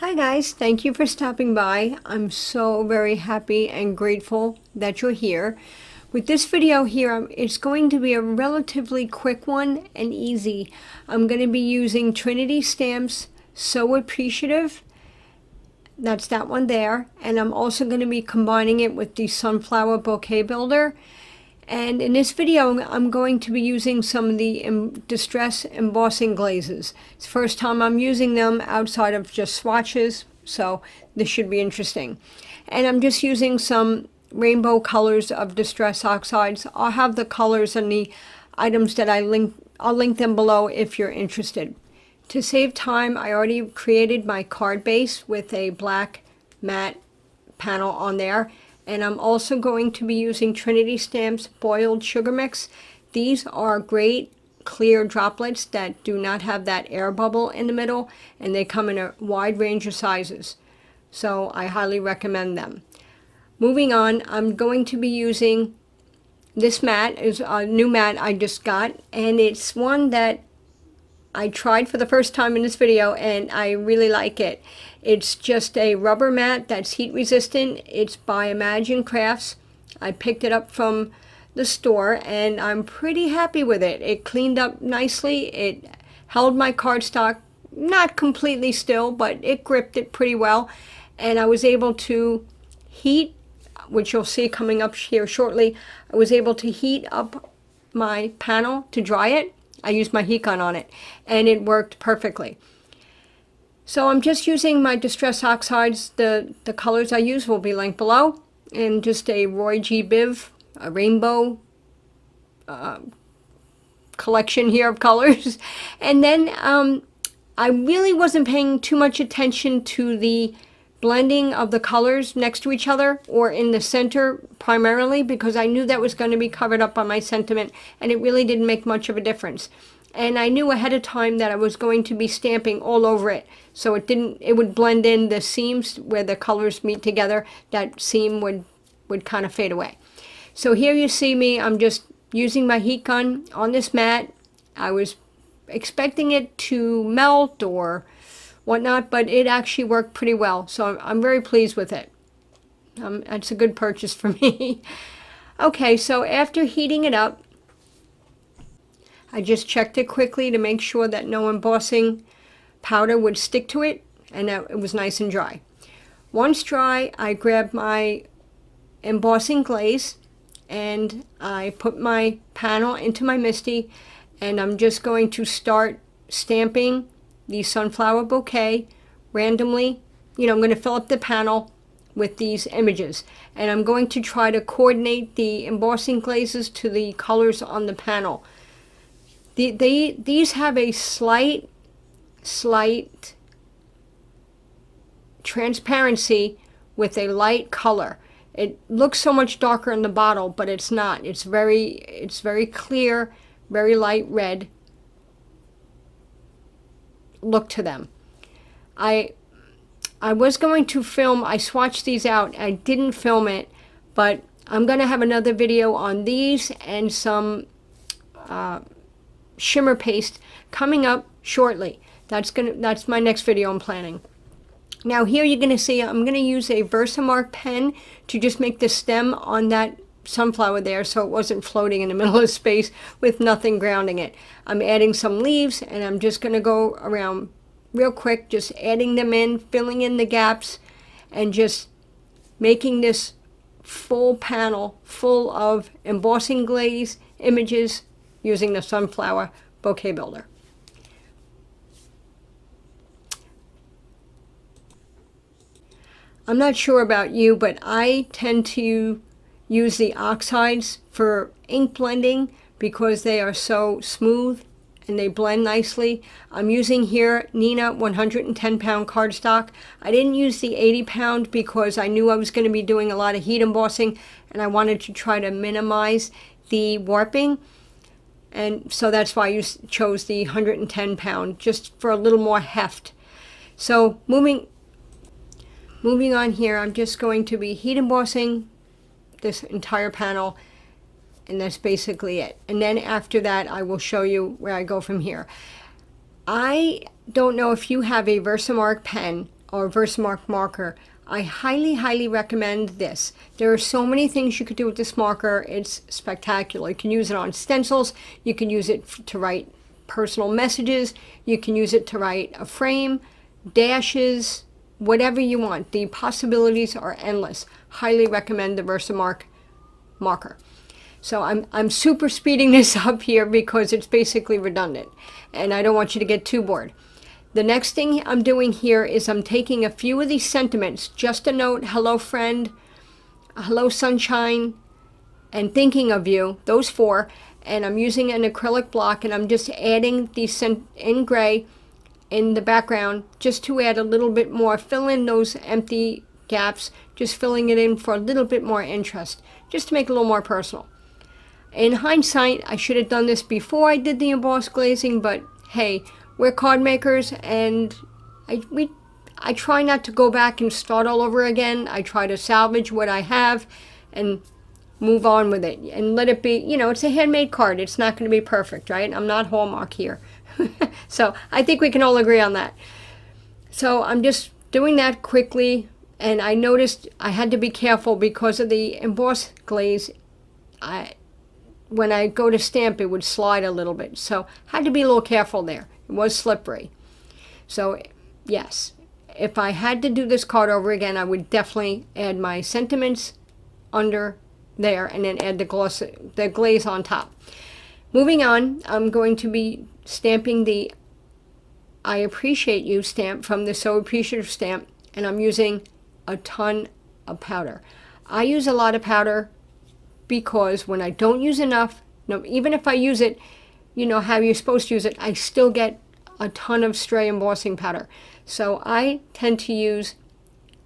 Hi guys, thank you for stopping by. I'm so very happy and grateful that you're here. With this video here, it's going to be a relatively quick one and easy. I'm going to be using Trinity Stamp's So Appreciative. That's that one there. And I'm also going to be combining it with the Sunflower Bouquet Builder. And in this video, I'm going to be using some of the Distress Embossing Glazes. It's the first time I'm using them outside of just swatches, so this should be interesting. And I'm just using some rainbow colors of Distress Oxides. I'll have the colors and the items that I'll link them below if you're interested. To save time, I already created my card base with a black matte panel on there. And I'm also going to be using Trinity Stamp's Boiled Sugar Mix. These are great clear droplets that do not have that air bubble in the middle, and they come in a wide range of sizes. So I highly recommend them. Moving on, I'm going to be using this mat. Is a new mat I just got, and it's one that I tried for the first time in this video and I really like it. It's just a rubber mat that's heat resistant. It's by Imagine Crafts. I picked it up from the store and I'm pretty happy with it. It cleaned up nicely. It held my cardstock, not completely still, but it gripped it pretty well. And I was able to heat, which you'll see coming up here shortly, I was able to heat up my panel to dry it. I used my heat gun on it and it worked perfectly. So I'm just using my Distress Oxides. The colors I use will be linked below, and just a Roy G. Biv, a rainbow collection here of colors. And then I really wasn't paying too much attention to the blending of the colors next to each other or in the center primarily, because I knew that was going to be covered up by my sentiment and it really didn't make much of a difference. And I knew ahead of time that I was going to be stamping all over it, so it would blend in the seams where the colors meet together. That seam would kind of fade away. So here you see me, I'm just using my heat gun on this mat. I was expecting it to melt or whatnot, but it actually worked pretty well, so I'm very pleased with it. It's a good purchase for me. Okay, so after heating it up, I just checked it quickly to make sure that no embossing powder would stick to it and that it was nice and dry. Once dry, I grabbed my embossing glaze and I put my panel into my MISTI, and I'm just going to start stamping the sunflower bouquet randomly. I'm going to fill up the panel with these images, and I'm going to try to coordinate the embossing glazes to the colors on the panel. These have a slight transparency with a light color. It looks so much darker in the bottle, but it's not. It's very clear, very light red look to them. I was going to film, I swatched these out, I didn't film it, but I'm going to have another video on these and some shimmer paste coming up shortly. That's my next video I'm planning. Now here you're going to see I'm going to use a Versamark pen to just make the stem on that sunflower there so it wasn't floating in the middle of space with nothing grounding it. I'm adding some leaves and I'm just going to go around real quick, just adding them in, filling in the gaps, and just making this full panel full of embossing glaze images using the Sunflower Bouquet Builder. I'm not sure about you, but I tend to use the oxides for ink blending because they are so smooth and they blend nicely. I'm using here Neenah 110 pound cardstock. I didn't use the 80 pound because I knew I was going to be doing a lot of heat embossing and I wanted to try to minimize the warping. And so that's why I chose the 110 pound, just for a little more heft. So moving on here, I'm just going to be heat embossing this entire panel, and that's basically it. And then after that, I will show you where I go from here. I don't know if you have a Versamark pen. or Versamark Marker. I highly, highly recommend this. There are so many things you could do with this marker. It's spectacular. You can use it on stencils. You can use it to write personal messages. You can use it to write a frame, dashes, whatever you want. The possibilities are endless. Highly recommend the Versamark Marker. So I'm super speeding this up here because it's basically redundant, and I don't want you to get too bored. The next thing I'm doing here is I'm taking a few of these sentiments, just a note, hello friend, hello sunshine, and thinking of you, those four, and I'm using an acrylic block, and I'm just adding these in gray in the background just to add a little bit more, fill in those empty gaps, just filling it in for a little bit more interest, just to make it a little more personal. In hindsight, I should have done this before I did the embossed glazing, but hey, we're card makers, and I try not to go back and start all over again. I try to salvage what I have and move on with it and let it be, you know, it's a handmade card. It's not going to be perfect, right? I'm not Hallmark here. So I think we can all agree on that. So I'm just doing that quickly, and I noticed I had to be careful because of the embossed glaze. When I go to stamp, it would slide a little bit. So I had to be a little careful there. It was slippery. So yes, if I had to do this card over again, I would definitely add my sentiments under there and then add the glaze on top. Moving on, I'm going to be stamping the I Appreciate You stamp from the So Appreciative stamp, and I'm using a ton of powder. I use a lot of powder because when I don't use enough, no, even if I use it, you know how you're supposed to use it, I still get a ton of stray embossing powder. So I tend to use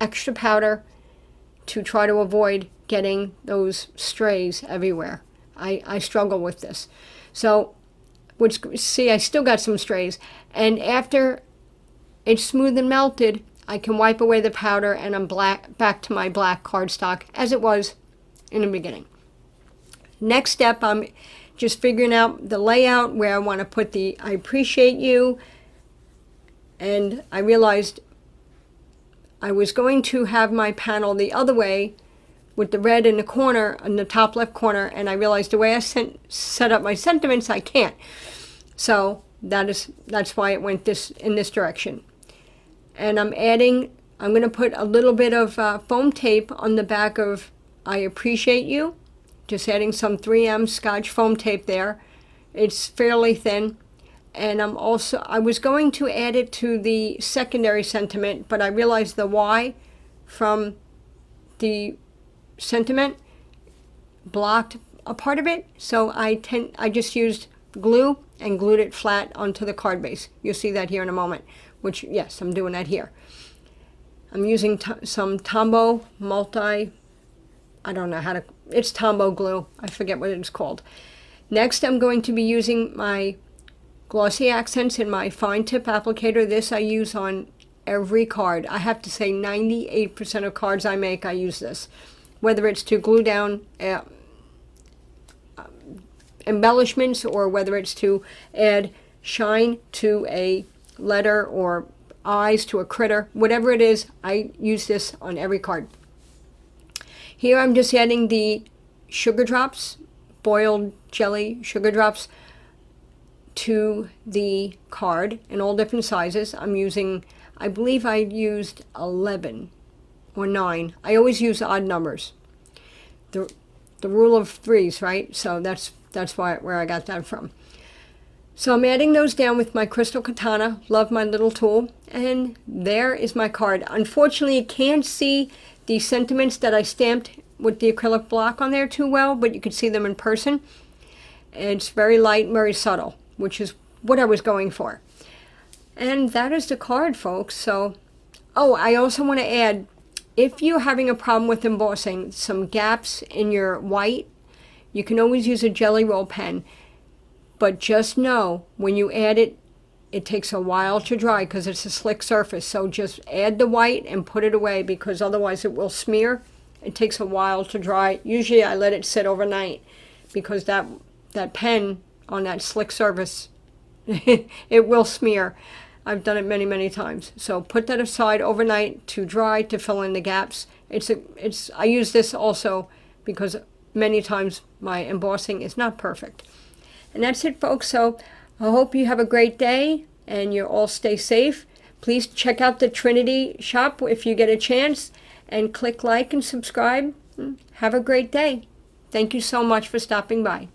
extra powder to try to avoid getting those strays everywhere. I struggle with this. So, which, see, I still got some strays. And after it's smooth and melted, I can wipe away the powder, and I'm back to my black cardstock as it was in the beginning. Next step, I'm just figuring out the layout where I want to put the I Appreciate You. And I realized I was going to have my panel the other way with the red in the corner, in the top left corner, and I realized the way I set up my sentiments, I can't. So that's why it went in this direction. And I'm going to put a little bit of foam tape on the back of I Appreciate You. Just adding some 3M Scotch foam tape there. It's fairly thin. And I was going to add it to the secondary sentiment, but I realized the Y from the sentiment blocked a part of it. So I just used glue and glued it flat onto the card base. You'll see that here in a moment, which, yes, I'm doing that here. I'm using some Tombow it's Tombow glue. I forget what it's called. Next, I'm going to be using my Glossy Accents in my fine tip applicator. This I use on every card. I have to say 98% of cards I make, I use this. Whether it's to glue down embellishments, or whether it's to add shine to a letter or eyes to a critter, whatever it is, I use this on every card. Here I'm just adding the sugar drops, boiled jelly sugar drops, to the card in all different sizes. I'm using, I believe I used 11 or 9. I always use odd numbers. The rule of threes, right? So that's where I got that from. So I'm adding those down with my crystal katana. Love my little tool. And there is my card. Unfortunately, you can't see the sentiments that I stamped with the acrylic block on there too well, but you can see them in person. It's very light and very subtle, which is what I was going for. And that is the card, folks. So, oh, I also want to add, if you're having a problem with embossing, some gaps in your white, you can always use a jelly roll pen. But just know, when you add it, it takes a while to dry because it's a slick surface. So just add the white and put it away, because otherwise it will smear. It takes a while to dry. Usually I let it sit overnight, because that pen on that slick surface, it will smear. I've done it many, many times. So put that aside overnight to dry, to fill in the gaps. I use this also because many times my embossing is not perfect. And that's it, folks. So I hope you have a great day and you all stay safe. Please check out the Trinity shop if you get a chance, and click like and subscribe. Have a great day. Thank you so much for stopping by.